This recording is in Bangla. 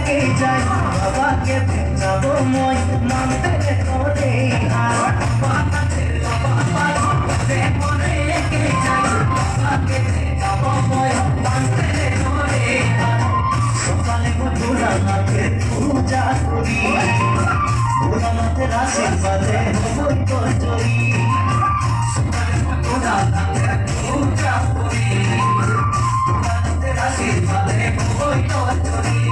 কে যাই বাবাকে ভেঙাবো মই মানতে তোরে আর বাবাকে মনে কে যাই বাবাকে ভেঙাবো মই মানতে তোরে আর সকালে মধুরা নাথে পূজা করি ওরা নাথের আশীর্বাদে হবই তো জয়ী সকালে মধুরা নাথে পূজা করি ওরা নাথের আশীর্বাদে হবই তো জয়ী